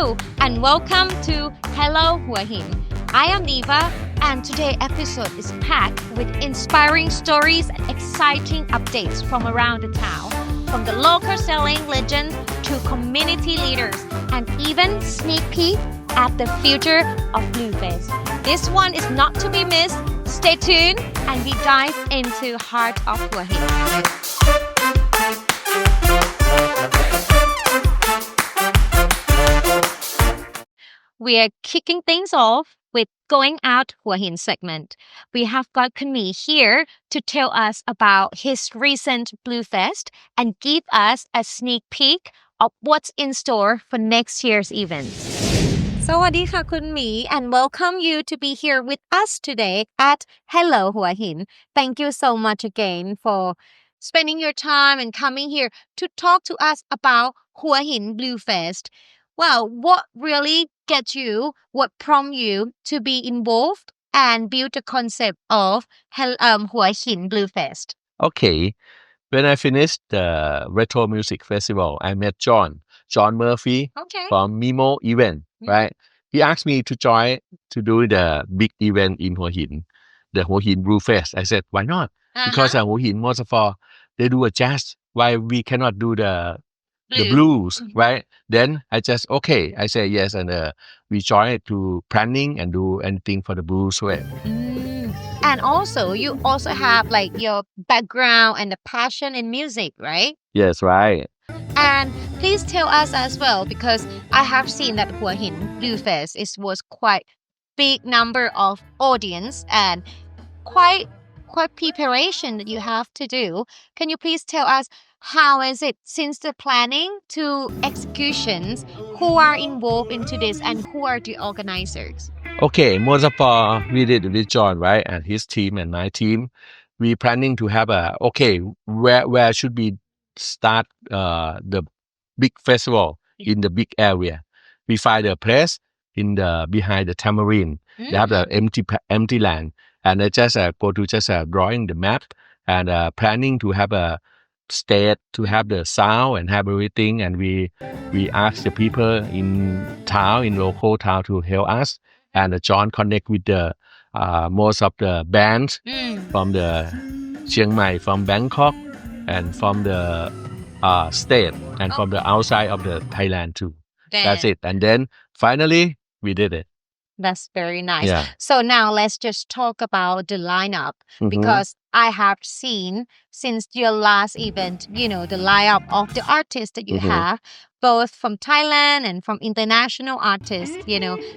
Hello and welcome to Hello Hua Hin. I am Neva and today's episode is packed with inspiring stories and exciting updates from around the town, from the local sailing legends to community leaders and even sneak peek at the future of Bluefest. This one is not to be missed. Stay tuned and we dive into heart of Hua Hin. We are kicking things off with Going Out Hua Hin segment. We have got 𝘠𝘂 here to tell us about his recent Bluefest and give us a sneak peek of what's in store for next year's events. สวัสดีค่ะ𝘠𝘂 and welcome you to be here with us today at Hello Hua Hin. Thank you so much again for spending your time and coming here to talk to us about Hua Hin Bluefest. Well, what really gets you, what prompts you to be involved and build the concept of Hua Hin Bluefest? Okay, when I finished the Retro Music Festival, I met John Murphy from Mimo event, right? He asked me to join to do the big event in Hua Hin, the Hua Hin Bluefest. I said, why not? Because Hua Hin, most of all, they do a jazz. Why we cannot do the blues, right? Then I just, I say yes. And we joined to planning and do anything for the blues. And also, you also have like your background and the passion in music, right? Yes, right. And please tell us as well, because I have seen that Hua Hin Bluefest was quite big number of audience and quite preparation that you have to do. Can you please tell us how is it since the planning to executions? Who are involved into this and who are the organizers? Okay, most of all, we did with John, right? And his team and my team. We planning to have where should we start the big festival in the big area? We find a place in the behind the tamarind. They have the empty land. And I just go to drawing the map and planning to have a stage to have the sound and have everything. And we ask the people in local town to help us. And John connect with the most of the bands from the Chiang Mai, from Bangkok, and from the state and from the outside of the Thailand too. That's it. And then finally we did it. That's very nice. Yeah. So now let's just talk about the lineup because I have seen since your last event, the lineup of the artists that you have, both from Thailand and from international artists,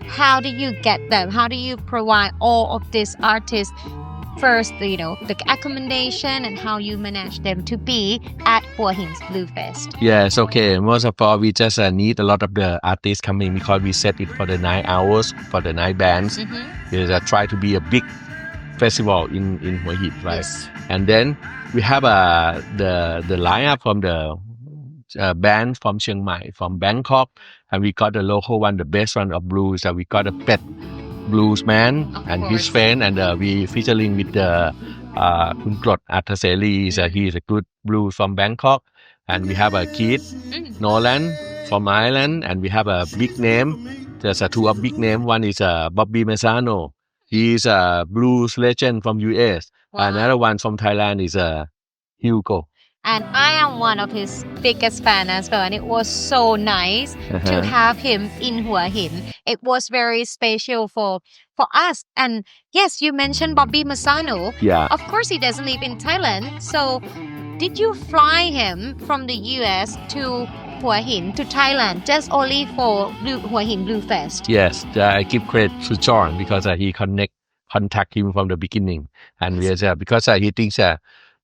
how do you get them? How do you provide all of these artists? First, the accommodation and how you manage them to be at Hua Hin's Bluefest. Yes, okay. Most of all, we just need a lot of the artists coming because we set it for the 9 hours for the night bands. We try to be a big festival in Hua Hin, right? Yes. And then we have the lineup from the band from Chiang Mai, from Bangkok, and we got the local one, the best one of blues. And we got a pet bluesman and his friend, and we featuring with the 𝘠𝘁𝗏𝗏 he is a good blues from Bangkok, and we have a Keith Nolan from Ireland, and we have a big name. There's two of big name. One is Bobby Mazzano. He's a blues legend from US. Another one from Thailand is Hugo. And I am one of his biggest fans as well. And it was so nice to have him in Hua Hin. It was very special for us. And yes, you mentioned Bobby Mazzano. Yeah. Of course, he doesn't live in Thailand. So did you fly him from the US to Hua Hin to Thailand just only for Hua Hin Bluefest? Yes, I give credit to John because he contact him from the beginning. And because he thinks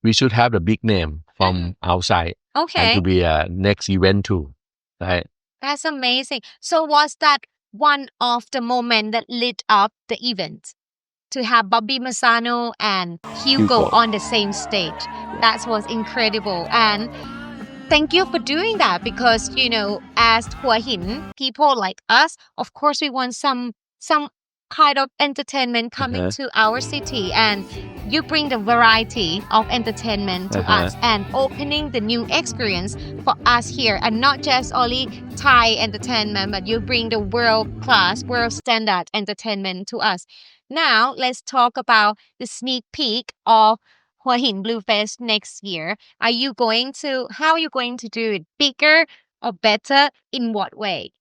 we should have the big name from outside. Okay. And to be a next event too, right? That's amazing. So was that one of the moments that lit up the event? To have Bobby Mazzano and Hugo on the same stage. That was incredible. And thank you for doing that because, as Hua Hin, people like us, of course we want some kind of entertainment coming to our city, and you bring the variety of entertainment to us and opening the new experience for us here, and not just only Thai entertainment, but you bring the world-class, world-standard entertainment to us. Now, let's talk about the sneak peek of Hua Hin Bluesfest next year. How are you going to do it? Bigger or better? In what way?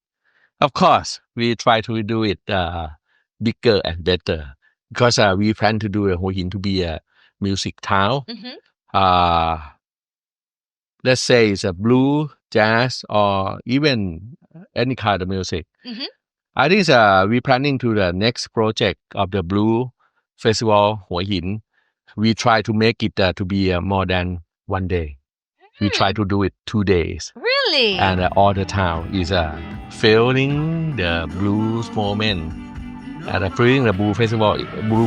Of course, we try to do it bigger and better because we plan to do Hua Hin to be a music town. Let's say it's a blues, jazz, or even any kind of music. I think we're planning to the next project of the Blue Festival Hua Hin. We try to make it to be more than one day. We try to do it 2 days. Really? And all the town is feeling the blues moment and feeling the Blue Festival,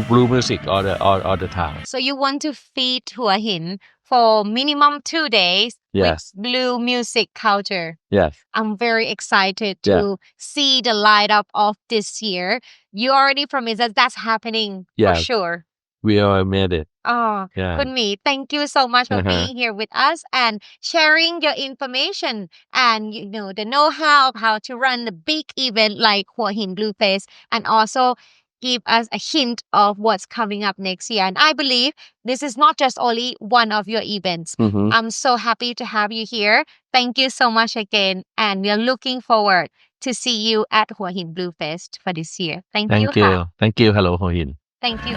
blue music all the town. So you want to feed Hua Hin for minimum 2 days with blue music culture. Yes. I'm very excited to see the light up of this year. You already promised that that's happening for sure. We all made it. Oh, 𝘠𝘂𝘓, thank you so much for being here with us and sharing your information and the know-how of how to run the big event like Hua Hin Bluesfest, and also give us a hint of what's coming up next year. And I believe this is not just only one of your events. I'm so happy to have you here. Thank you so much again, and we are looking forward to see you at Hua Hin Bluesfest for this year. Thank you. Thank you. Hello, Hua Hin. Thank you.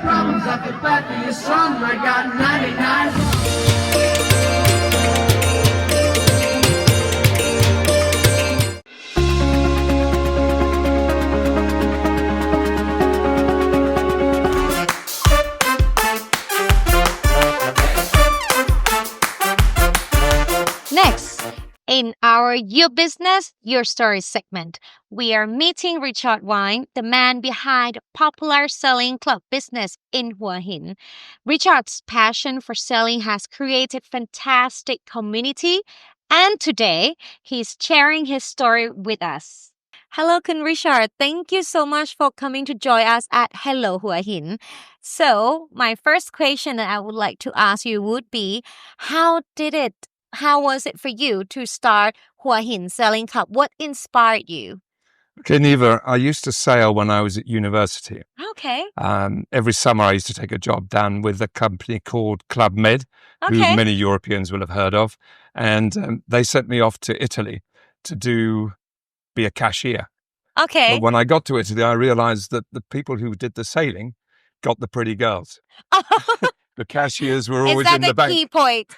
Problems, I feel bad for your son. I got 99. Next, in our Your Business, Your Story segment, we are meeting Richard Wine, the man behind popular selling club business in Hua Hin. Richard's passion for selling has created fantastic community, and today he's sharing his story with us. Hello, Kun Richard. Thank you so much for coming to join us at Hello Hua Hin. So, my first question that I would like to ask you would be, how was it for you to start Hua Hin Sailing Club? What inspired you? Okay, Neva, I used to sail when I was at university. Okay. Every summer I used to take a job down with a company called 𝘠𝘂𝘁𝗏, who many Europeans will have heard of. And they sent me off to Italy to be a cashier. Okay. But when I got to Italy, I realized that the people who did the sailing got the pretty girls. The cashiers were always in the bank. Is that the key point?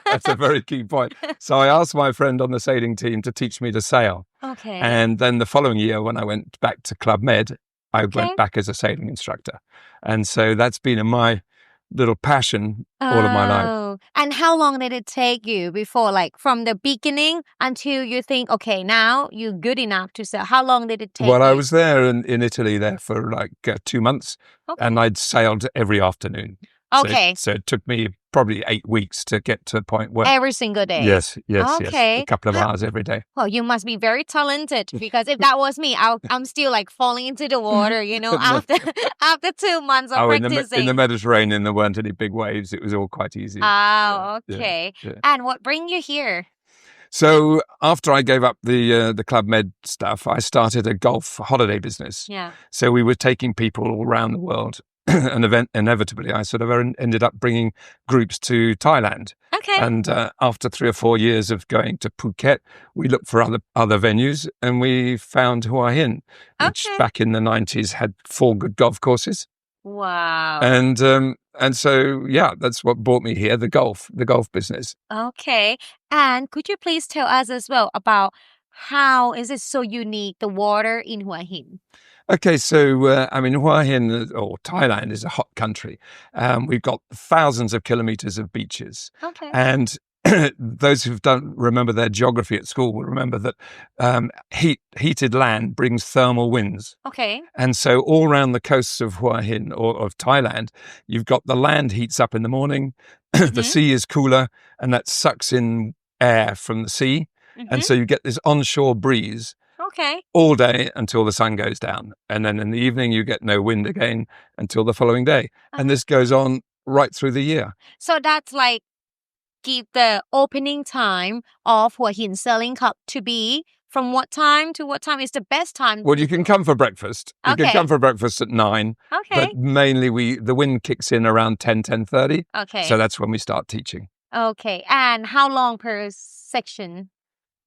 That's a very key point. So I asked my friend on the sailing team to teach me to sail. Okay. And then the following year, when I went back to 𝘠𝘂𝘁𝗏, I went back as a sailing instructor. And so that's been my little passion all of my life. And how long did it take you before, like from the beginning until you think, okay, now you're good enough to sail? How long did it take Well, you? I was there in Italy there for like 2 months, and I'd sailed every afternoon. Okay. So it took me probably 8 weeks to get to a point where... Every single day? Yes. Okay. A couple of hours every day. Well, you must be very talented, because if that was me, I'm still like falling into the water, after 2 months of practicing. In the Mediterranean, there weren't any big waves. It was all quite easy. Oh, okay. Yeah. And what bring you here? So after I gave up the 𝘠𝘂𝘁𝘏 stuff, I started a golf holiday business. Yeah. So we were taking people all around the world. And inevitably, I sort of ended up bringing groups to Thailand. Okay. And after 3 or 4 years of going to Phuket, we looked for other venues, and we found Hua Hin, which back in the 90s had 4 good golf courses. Wow. And so, yeah, that's what brought me here, the golf business. Okay. And could you please tell us as well about how is it so unique, the water in Hua Hin? Okay, so, Hua Hin, or Thailand, is a hot country. We've got thousands of kilometers of beaches. Okay. And those who remember their geography at school will remember that heated land brings thermal winds. Okay. And so all around the coasts of Hua Hin, or of Thailand, you've got the land heats up in the morning, the sea is cooler, and that sucks in air from the sea. And so you get this onshore breeze all day until the sun goes down. And then in the evening, you get no wind again until the following day. And this goes on right through the year. So that's like give the opening time of Hua Hin Sailing Club to be from what time to what time is the best time? Well, you can come for breakfast. You can come for breakfast at 9. But mainly the wind kicks in around 10:30. So that's when we start teaching. And how long per section?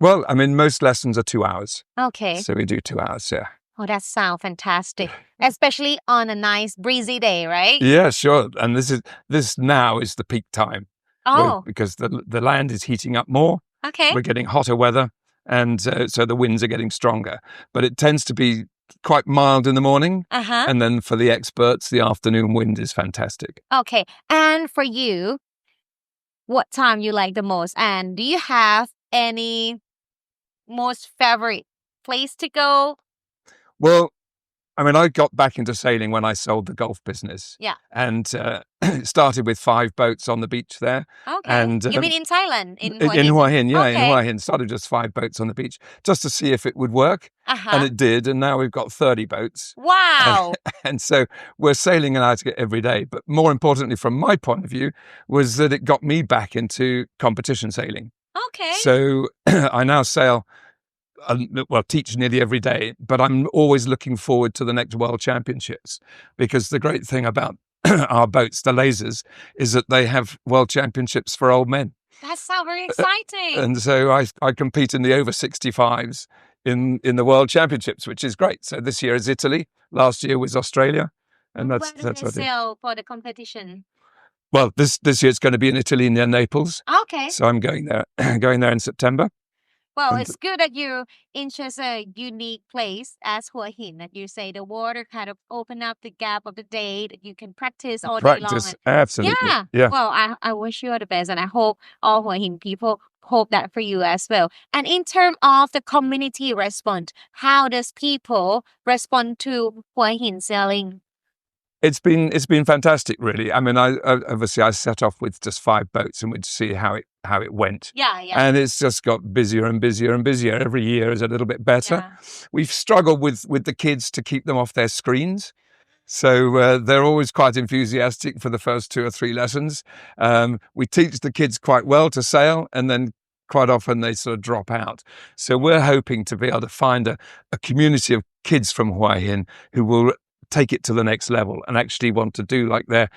Well, I mean, most lessons are 2 hours. So we do 2 hours, yeah. Oh, that sounds fantastic. Especially on a nice breezy day, right? Yeah, sure. And this now is the peak time. Because the land is heating up more. We're getting hotter weather. And so the winds are getting stronger. But it tends to be quite mild in the morning. And then for the experts, the afternoon wind is fantastic. And for you, what time you like the most? And do you have any most favorite place to go? Well, I mean, I got back into sailing when I sold the golf business. And started with 5 boats on the beach there. And you mean in Thailand? In Hua Hin, yeah, in Hua Hin. Started just 5 boats on the beach just to see if it would work. And it did. And now we've got 30 boats. Wow. And so we're sailing in Antarctica every day. But more importantly, from my point of view, was that it got me back into competition sailing. So I now sail, teach nearly every day, but I'm always looking forward to the next World Championships, because the great thing about our boats, the lasers, is that they have World Championships for old men. That sounds very exciting. And so I compete in the over 65s in the World Championships, which is great. So this year is Italy, last year was Australia. And that's what I do. Sail for the competition? Well, this year it's going to be in Italy near Naples. So I'm going there in September. Well, it's good that you're in such a unique place as Hua Hin, that you say the water kind of open up the gap of the day, that you can practice all day long. Absolutely. Yeah. Well, I wish you all the best, and I hope all Hua Hin people hope that for you as well. And in terms of the community response, how does people respond to Hua Hin sailing? It's been fantastic, really. I mean, I obviously set off with just 5 boats, and we'd see how it went. And it's just got busier and busier and busier. Every year is a little bit better. We've struggled with the kids to keep them off their screens. So they're always quite enthusiastic for the first 2 or 3 lessons. We teach the kids quite well to sail, and then quite often they sort of drop out. So we're hoping to be able to find a community of kids from Hua Hin who will take it to the next level and actually want to do like their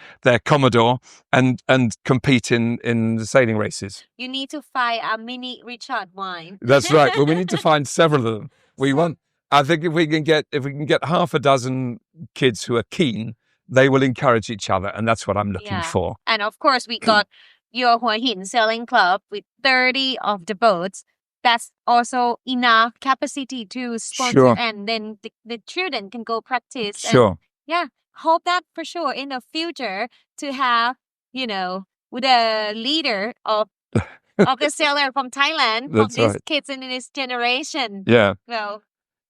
Commodore and compete in the sailing races. You need to find a mini Richard wine. That's right. Well, we need to find several of them. I think if we can get half a dozen kids who are keen, they will encourage each other, and that's what I'm looking for. And of course, we got your Hua Hin Sailing Club with 30 of the boats. That's also enough capacity to sponsor, and then the children can go practice. And, hope that for sure in the future to have, with a leader of the sailor from Thailand, from these kids in this generation. Well,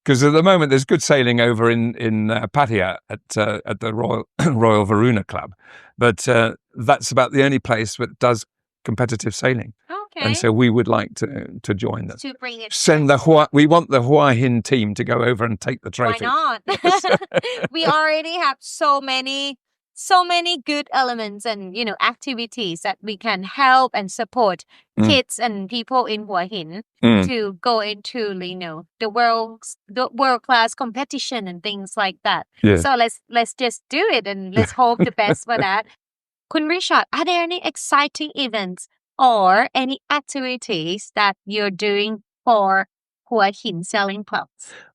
because at the moment there's good sailing over in 𝘠𝘂 at the Royal Varuna Club, but that's about the only place that does competitive sailing. And so we would like to join them. To bring it. We want the Hua Hin team to go over and take the trophy. Why not? We already have so many good elements and activities that we can help and support kids and people in Hua Hin to go into the world class competition and things like that. So let's just do it, and let's hope the best for that. Kun Richard, are there any exciting events or any activities that you're doing for Hua Hin Sailing Club?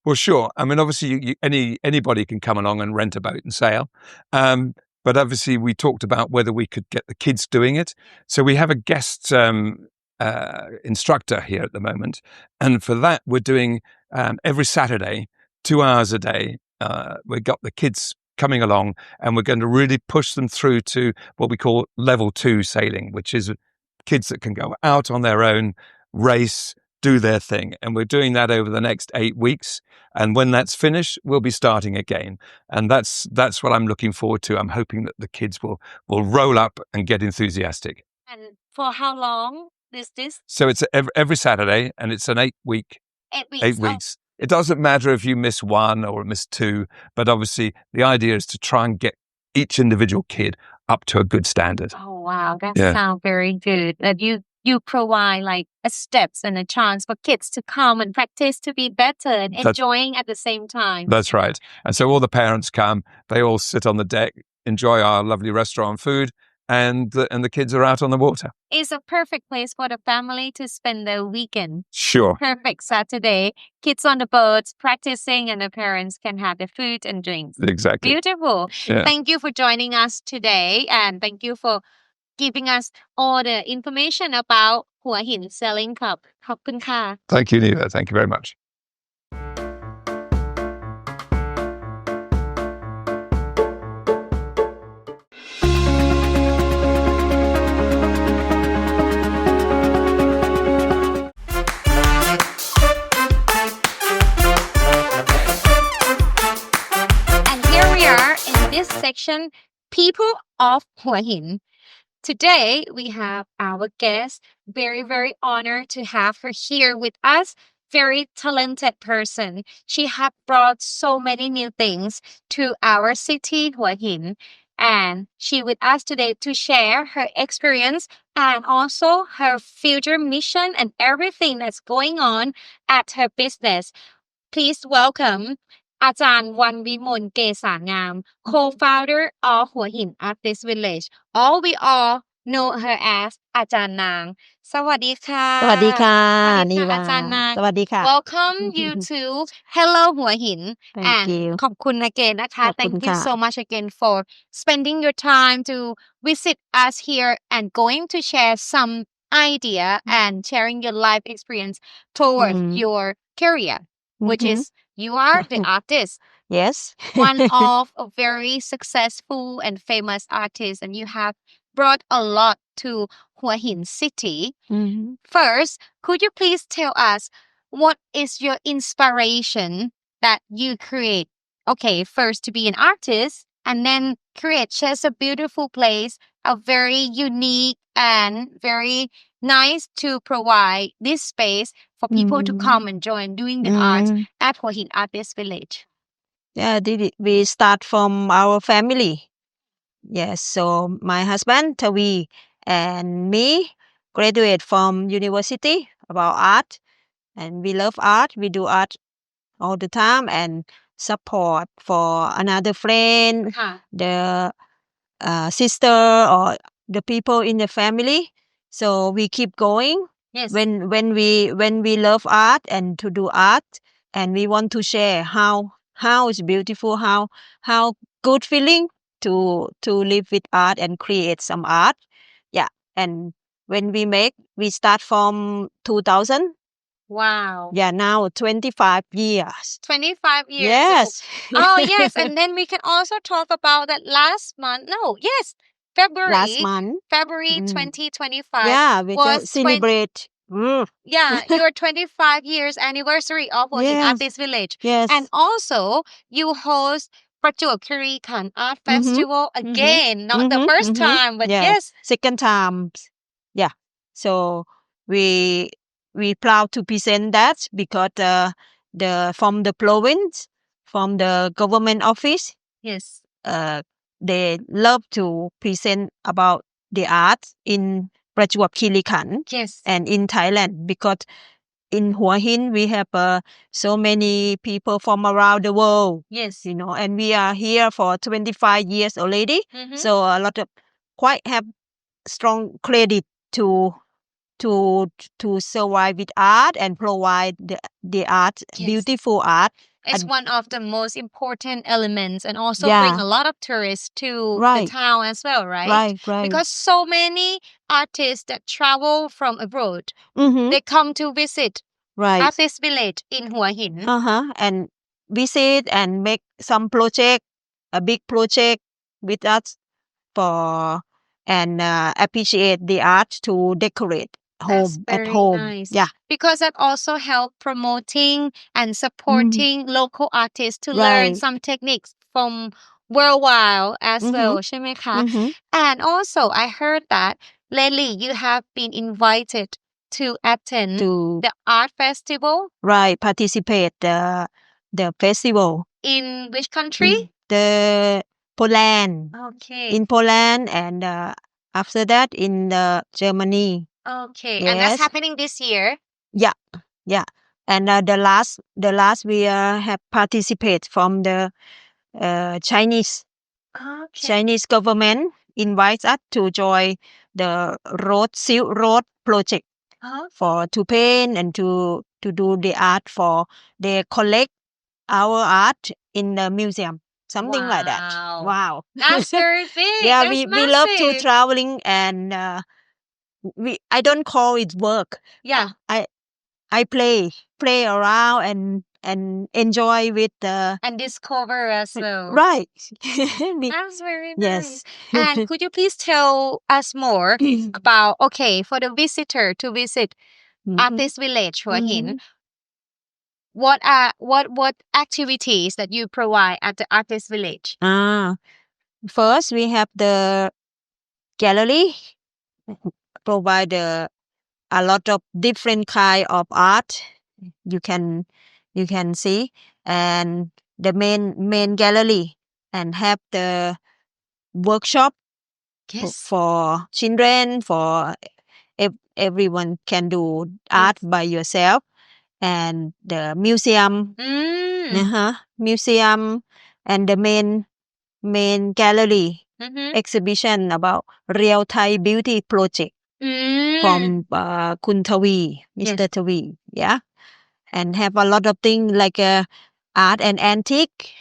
Well, sure. I mean, obviously, anybody can come along and rent a boat and sail. But obviously, we talked about whether we could get the kids doing it. So we have a guest instructor here at the moment. And for that, we're doing every Saturday, 2 hours a day. We've got the kids coming along, and we're going to really push them through to what we call level 2 sailing, which is kids that can go out on their own, race, do their thing. And we're doing that over the next 8 weeks. And when that's finished, we'll be starting again. And that's what I'm looking forward to. I'm hoping that the kids will roll up and get enthusiastic. And for how long this? So it's every Saturday, and it's an 8 week. 8 weeks. 8 weeks. It doesn't matter if you miss one or miss two, but obviously the idea is to try and get each individual kid up to a good standard. Oh wow, that sounds very good. That you provide like a steps and a chance for kids to come and practice to be better and enjoying at the same time. That's right. And so all the parents come, they all sit on the deck, enjoy our lovely restaurant food, and the kids are out on the water. It's a perfect place for the family to spend their weekend. Sure. Perfect Saturday. Kids on the boats practicing, and the parents can have the food and drinks. Exactly. Beautiful. Yeah. Thank you for joining us today, and thank you for giving us all the information about Hua Hin Sailing Club. ขอบคุณค่ะ Thank you, Neva. Thank you very much. And here we are in this section, People of Hua Hin. Today, we have our guest. Very, very honored to have her here with us. Very talented person. She has brought so many new things to our city, Hua Hin. And she with us today to share her experience and also her future mission and everything that's going on at her business. Please welcome อาจารย์วันวิมลเกษางาม co-founder of Hua Hin Artist Village. All we all know her as อาจารย์นาง สวัสดีค่ะ สวัสดีค่ะ สวัสดี นี ค่ะ วา อาจารย์นาง สวัสดีค่ะ Welcome you to Hello Hua Hin. Thank and you ขอบคุณ again นะคะ ขอบคุณ Thank you ค่ะ so much again for spending your time to visit us here and going to share some idea and sharing your life experience towards your career, which is you are the artist. Yes One of a very successful and famous artist, and you have brought a lot to Hua Hin City. First, could you please tell us what is your inspiration that you create? Okay, first to be an artist and then create just a beautiful place, a very unique and very nice to provide this space for people to come and join doing the art at Hua Hin Artist Village. Yeah, we start from our family. Yes, so my husband 𝘬𝘂 and me graduate from university about art, and we love art. We do art all the time and support for another friend, the sister or the people in the family. So we keep going. Yes. When we love art and to do art, and we want to share how it's beautiful, how good feeling to live with art and create some art. Yeah, and when we start from 2000. Wow. Yeah, now 25 years. 25 years. Yes. Oh, yes. And then we can also talk about that last month. No, yes. February. Last month. February 2025. Yeah, we was just celebrate. Yeah, your 25 years anniversary of Hua Hin Yes. Artist Village. Yes. And also, you host ประจวบคีรีขันธ์ Art Festival again. Not the first time, but yes. Second time. Yeah. So we proud to present that because from the province, from the government office, Yes. they love to present about the art in ประจวบคีรีขันธ์ Yes. and in Thailand, because in Hua Hin we have so many people from around the world. Yes. You know, and we are here for 25 years already. So a lot of quite have strong credit to survive with art and provide the art, beautiful art. It's one of the most important elements, and also bring a lot of tourists to the town as well, right? Right. Because so many artists that travel from abroad, they come to visit Artist Village in Hua Hin. And visit and make some project, a big project with us and appreciate the art to decorate home at home. Nice. Yeah. Because that also help promoting and supporting local artists to learn some techniques from worldwide as well, ใช่ไหมคะ? And also I heard that lately you have been invited to attend to the art festival. Right, participate the festival. In which country? The Poland. Okay. In Poland, and after that in Germany. Okay. Yes. And that's happening this year? Yeah. And the last we have participate from the Chinese. Okay. Chinese government invites us to join the Silk Road project to paint and to do the art for they collect our art in the museum. Something like that. Wow. That's very big. Yeah, That's we love to massive. traveling, and I don't call it work. Yeah. I play around and enjoy with the And discover as well. right. That's very nice. Yes. And could you please tell us more about, for the visitor to visit Artist Village Hua Hin, what activities that you provide at the Artist Village? First we have the gallery, provide a lot of different kind of art you can see, and the main gallery, and have the workshop for children, for everyone can do art by yourself, and the museum, and the main gallery exhibition about Real Thai Beauty Project from Mr. 𝘠𝘂𝘁𝗓𝘂, yeah, and have a lot of things like art and antique.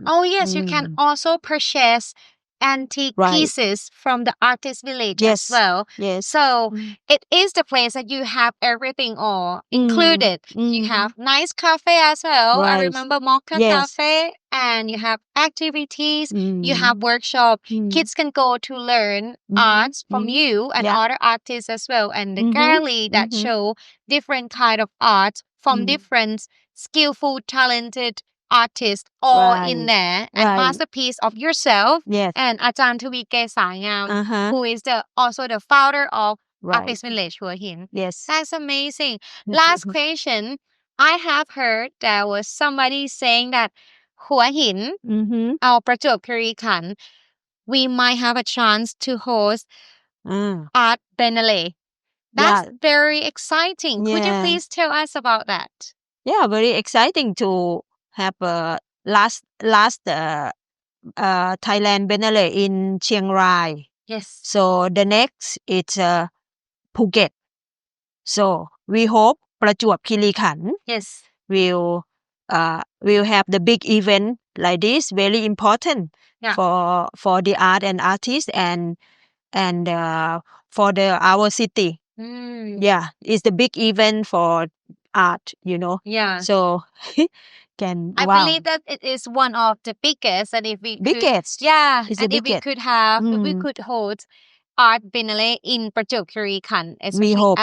Oh yes, you can also purchase antique pieces from the Artist Village as well. Yes. So it is the place that you have everything all included. You have nice cafe as well. I remember Mocha Cafe, and you have activities, you have workshop. Kids can go to learn arts from you and other artists as well. And the gallery that show different kind of art from different skillful, talented artists all in there, and masterpiece of yourself. And Ajahn 𝘬𝘪𝘠𝘂𝗏, who is also the founder of Artist Village Hua Hin. Yes. That's amazing. Last question. I have heard there was somebody saying that Hua Hin, our ประจวบคีรีขันธ์, we might have a chance to host Art Biennale. That's very exciting. Could you please tell us about that? Yeah, very exciting to have last Thailand Biennale in Chiang Rai. Yes. So the next is Phuket. So we hope ประจวบคีรีขันธ์ will have the big event like this, very important for the art and artists, and for our city. Yeah, it's the big event for art, Yeah. So I believe that it is one of the biggest, and if we could, it's and the if we biggest. could have, if we could hold Art Biennale in ประจวบคีรีขันธ์, We hope.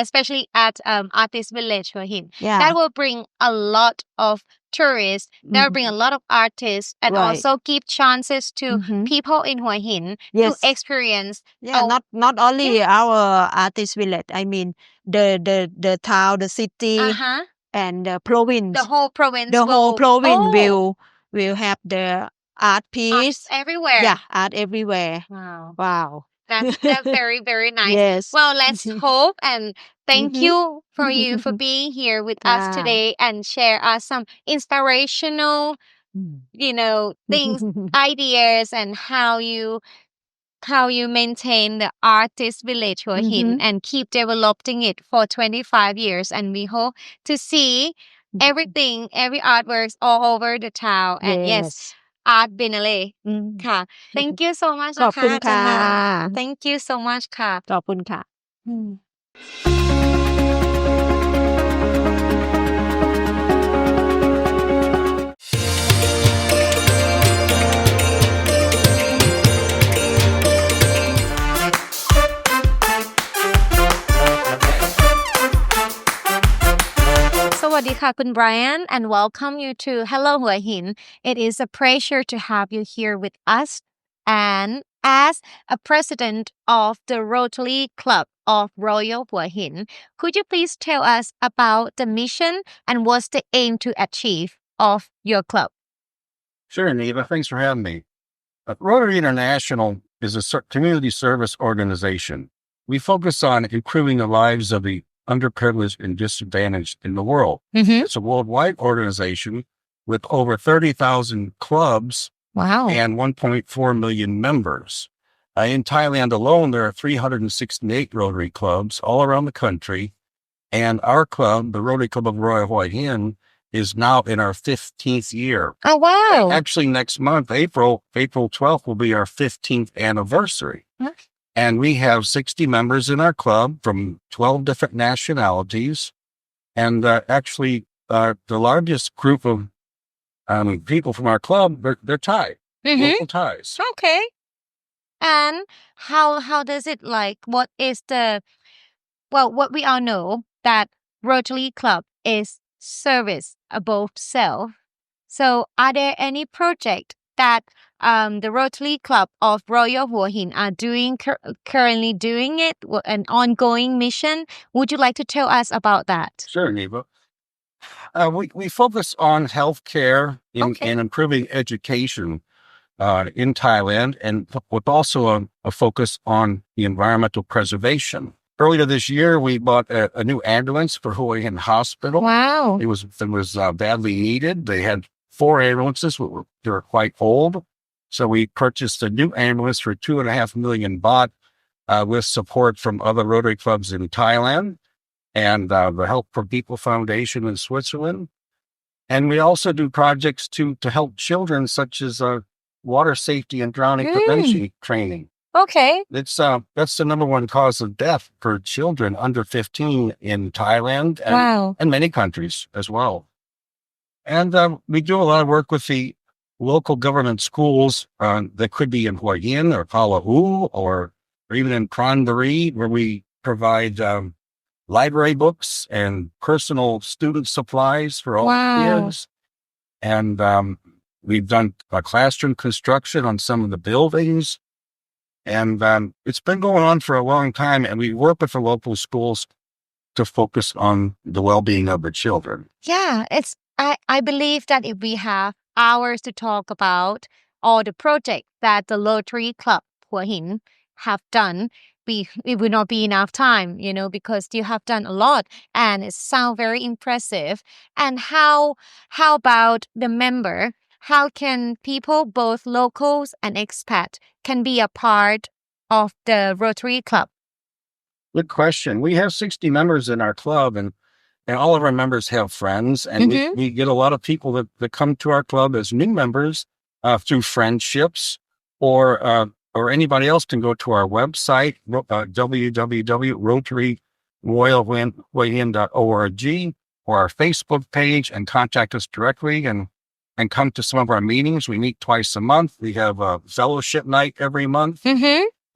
especially at Artist Village Hua Hin. Yeah. That will bring a lot of tourists. That will bring a lot of artists, and also give chances to people in Hua Hin to experience. Not only our Artist Village. I mean the town, the city, and the province. The whole province. Will have the art piece everywhere. Yeah, art everywhere. Wow. That's very, very nice. Yes. Well, let's hope, and thank you for being here with us today and share us some inspirational, things, ideas, and how you maintain the Artist Village Hua Hin and keep developing it for 25 years. And we hope to see everything, every artworks all over the town. And yes, Art Biennale ค่ะ Thank you so much ขอบคุณค่ะ Thank you so much ค่ะ ขอบคุณค่ะ สวัสดีค่ะคุณ Brian, and welcome you to Hello Hua Hin. It is a pleasure to have you here with us, and as a president of the Rotary Club of Royal Hua Hin, could you please tell us about the mission and what's the aim to achieve of your club? Sure, Neva. Thanks for having me. Rotary International is a community service organization. We focus on improving the lives of the underprivileged and disadvantaged in the world. It's a worldwide organization with over 30,000 clubs and 1.4 million members. In Thailand alone, there are 368 Rotary clubs all around the country. And our club, the Rotary Club of Royal Hua Hin, is now in our 15th year. Oh, wow. Actually, next month, April 12th, will be our 15th anniversary. And we have 60 members in our club from 12 different nationalities. And actually, the largest group of people from our club, they're Thai, local Thais. Okay. And how does it like, what is the, well, what we all know that Rotary Club is service above self. So are there any project that the Rotary Club of Royal Hua Hin are doing, currently doing it, an ongoing mission? Would you like to tell us about that? Sure, Neva. We focus on healthcare and improving education in Thailand, and with also a focus on the environmental preservation. Earlier this year, we bought a new ambulance for Hua Hin Hospital. Wow. It was badly needed. They had 4 ambulances. They were quite old. So we purchased a new ambulance for 2.5 million baht with support from other Rotary clubs in Thailand and the Help for People Foundation in Switzerland. And we also do projects to help children, such as water safety and drowning prevention training. Okay. That's the #1 cause of death for children under 15 in Thailand and many countries as well. And we do a lot of work with the local government schools that could be in Hua Hin or Palahu or even in Pran Buri, where we provide library books and personal student supplies for all kids. And we've done classroom construction on some of the buildings. And it's been going on for a long time, and we work with the local schools to focus on the well-being of the children. Yeah, I believe that if we have hours to talk about all the projects that the Rotary Club Hua Hin have done, it would not be enough time, because you have done a lot, and it sounds very impressive. And how about the member? How can people, both locals and expat, can be a part of the Rotary Club? Good question. We have 60 members in our club, and all of our members have friends. And we get a lot of people that come to our club as new members through friendships, or anybody else can go to our website, www.rotaryroyalhuahin.org, or our Facebook page, and contact us directly and come to some of our meetings. We meet twice a month. We have a fellowship night every month.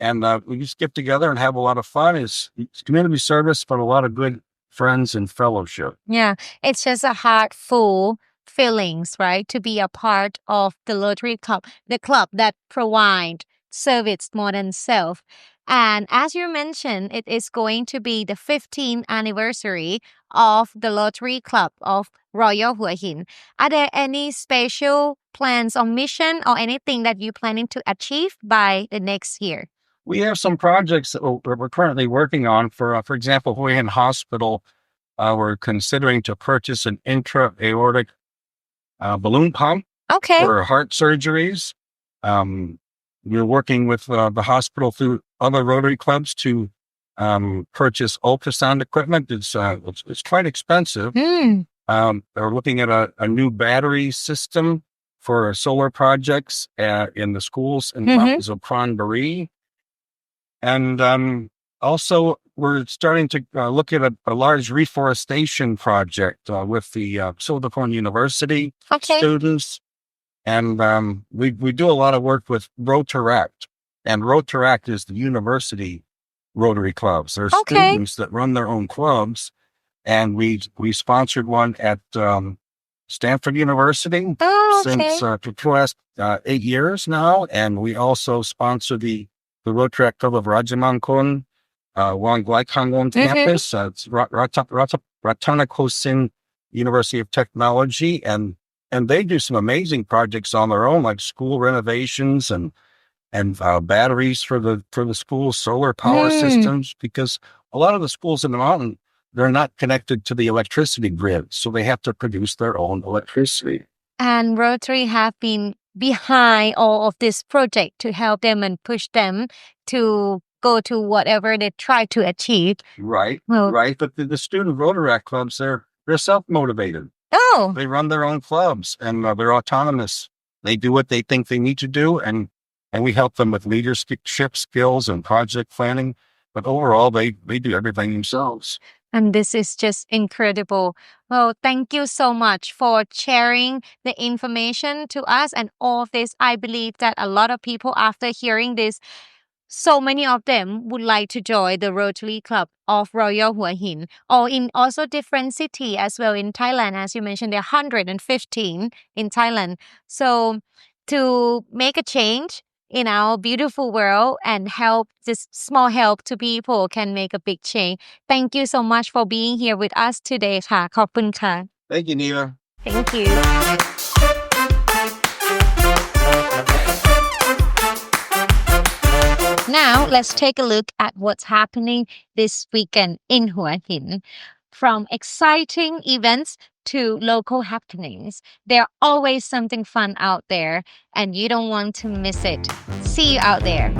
And we just get together and have a lot of fun. It's community service, but a lot of good friends and fellowship. Yeah, it's just a heartful feelings, right? To be a part of the Rotary Club, the club that provide service more than self. And as you mentioned, it is going to be the 15th anniversary of the Rotary Club of Royal Hua Hin. Are there any special plans or mission or anything that you're planning to achieve by the next year? We have some projects that we're currently working on. For example, Hua Hin Hospital, we're considering to purchase an intra-aortic balloon pump for heart surgeries. We're working with the hospital through other Rotary clubs to purchase ultrasound equipment. It's quite expensive. They're looking at a new battery system for solar projects in the schools in the mountains of Pran Buri. And also, we're starting to look at a large reforestation project with the 𝘒𝘅 University students. And we do a lot of work with Rotary. And Rotary is the university Rotary clubs. There's students that run their own clubs. And we sponsored one at Stanford University since for the last 8 years now. And we also sponsor the Rotary Club of Rajamangkon, Wangwaikangon campus. It's Ratanakosin University of Technology. And they do some amazing projects on their own, like school renovations and batteries for the school, solar power systems, because a lot of the schools in the mountain, they're not connected to the electricity grid, so they have to produce their own electricity. And Rotary have been behind all of this project to help them and push them to go to whatever they try to achieve. Right, right. But the student Rotary clubs, they're self-motivated. Oh. They run their own clubs, and they're autonomous. They do what they think they need to do, and we help them with leadership skills and project planning. But overall, they do everything themselves. And this is just incredible. Well, thank you so much for sharing the information to us and all of this. I believe that a lot of people, after hearing this, so many of them would like to join the Rotary Club of Royal Hua Hin, or in also different city as well in Thailand. As you mentioned, there are 115 in Thailand. So to make a change in our beautiful world and help, this small help to people can make a big change. Thank you so much for being here with us today ค่ะ ขอบคุณค่ะ Thank you, Neva. Thank you. Now, let's take a look at what's happening this weekend in Hua Hin. From exciting events to local happenings, there's always something fun out there, and you don't want to miss it. See you out there.